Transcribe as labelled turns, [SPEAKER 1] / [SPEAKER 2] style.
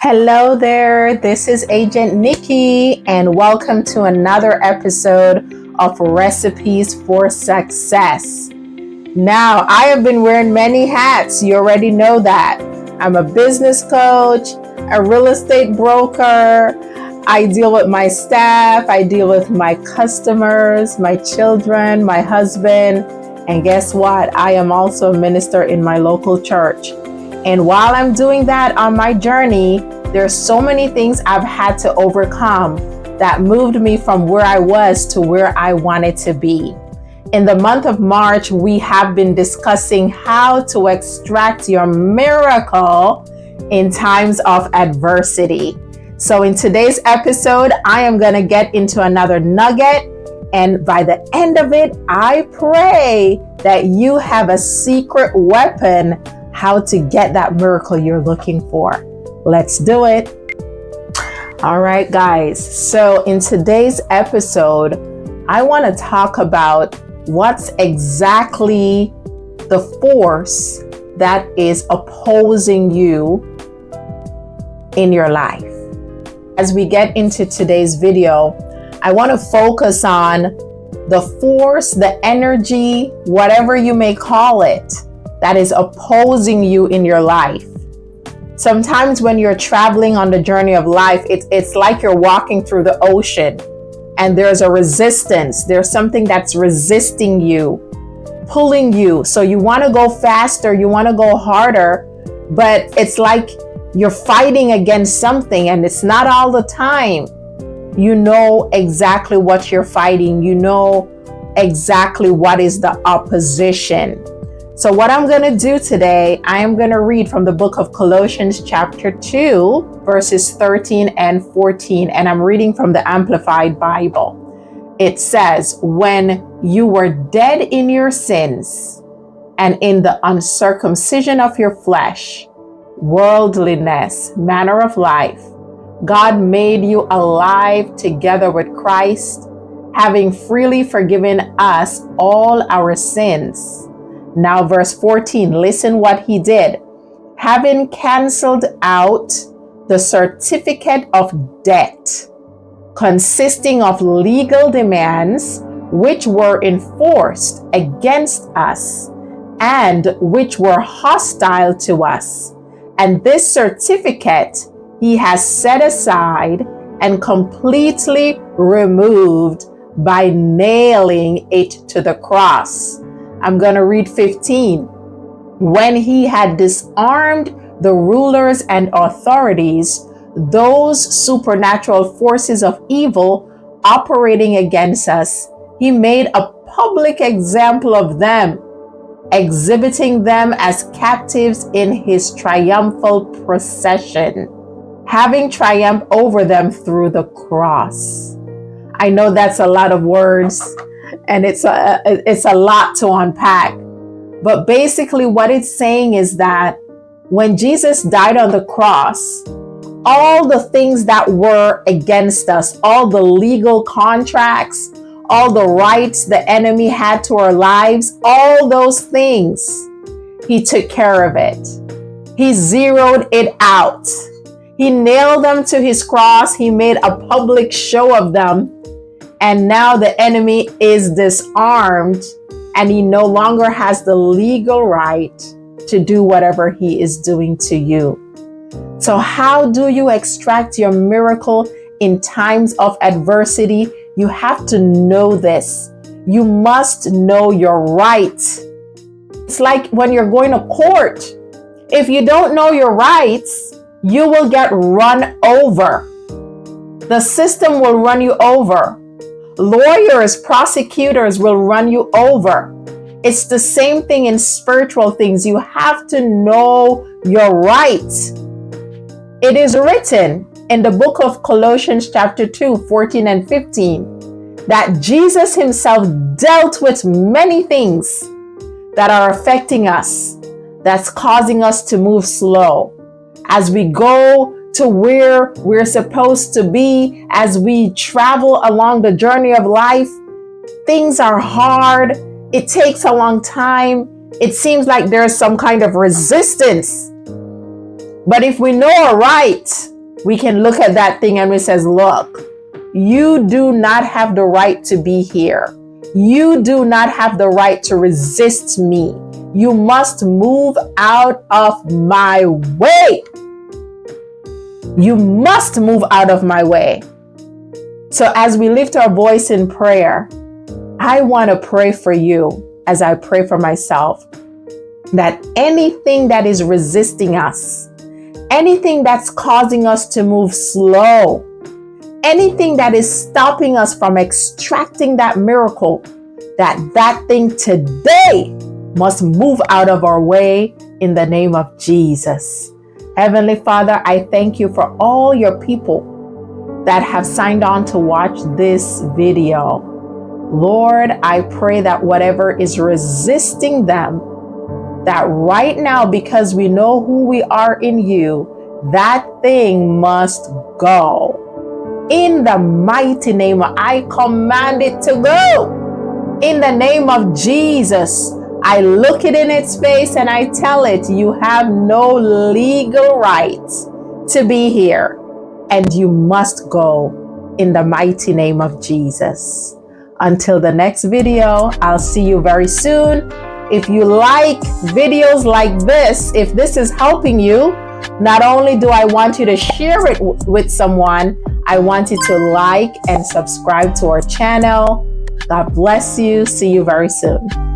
[SPEAKER 1] Hello there, this is Agent Nikki, and welcome to another episode of Recipes for Success. Now, I have been wearing many hats. You already know that. I'm a business coach, a real estate broker. I deal with my staff. I deal with my customers, my children, my husband. And guess what? I am also a minister in my local church. And while I'm doing that on my journey, there's so many things I've had to overcome that moved me from where I was to where I wanted to be. In the month of March, we have been discussing how to extract your miracle in times of adversity. So in today's episode, I am going to get into another nugget. And by the end of it, I pray that you have a secret weapon how to get that miracle you're looking for. Let's do it. All right, guys. So in today's episode, I want to talk about what's exactly the force that is opposing you in your life. As we get into today's video, I want to focus on the force, the energy, whatever you may call it, that is opposing you in your life. Sometimes when you're traveling on the journey of life, it's like you're walking through the ocean and there's a resistance. There's something that's resisting you, pulling you. So you want to go faster, you want to go harder, but it's like you're fighting against something, and it's not all the time. You know exactly what you're fighting. You know exactly what is the opposition. So what I'm going to do today, I am going to read from the book of Colossians chapter 2, verses 13 and 14. And I'm reading from the Amplified Bible. It says, "When you were dead in your sins and in the uncircumcision of your flesh, worldliness, manner of life, God made you alive together with Christ, having freely forgiven us all our sins." Now, verse 14, listen what he did. "Having canceled out the certificate of debt, consisting of legal demands, which were enforced against us and which were hostile to us. And this certificate he has set aside and completely removed by nailing it to the cross." I'm going to read 15. "When he had disarmed the rulers and authorities, those supernatural forces of evil operating against us, he made a public example of them, exhibiting them as captives in his triumphal procession, having triumphed over them through the cross." I know that's a lot of words, and it's a lot to unpack. But basically what it's saying is that when Jesus died on the cross, all the things that were against us, all the legal contracts, all the rights the enemy had to our lives, all those things, he took care of it. He zeroed it out. He nailed them to his cross. He made a public show of them. And now the enemy is disarmed, and he no longer has the legal right to do whatever he is doing to you. So how do you extract your miracle in times of adversity? You have to know this. You must know your rights. It's like when you're going to court. If you don't know your rights, you will get run over. The system will run you over. Lawyers, prosecutors will run you over. It's the same thing in spiritual things. You have to know your rights. It is written in the book of Colossians chapter 2, 14 and 15, that Jesus himself dealt with many things that are affecting us, that's causing us to move slow. As we go to where we're supposed to be, as we travel along the journey of life, things are hard. It takes a long time. It seems like there's some kind of resistance. But if we know our rights, We can look at that thing and we says, look, you do not have the right to be here. You do not have the right to resist me. You must move out of my way. You must move out of my way. So as we lift our voice in prayer, I want to pray for you as I pray for myself, that anything that is resisting us, anything that's causing us to move slow, anything that is stopping us from extracting that miracle, that thing today must move out of our way in the name of Jesus. Heavenly Father, I thank you for all your people that have signed on to watch this video. Lord, I pray that whatever is resisting them, that right now, because we know who we are in you, that thing must go. In the mighty name, I command it to go. In the name of Jesus, I look it in its face and I tell it, you have no legal right to be here, and you must go in the mighty name of Jesus. Until the next video, I'll see you very soon. If you like videos like this, if this is helping you, not only do I want you to share it with someone, I want you to like and subscribe to our channel. God bless you. See you very soon.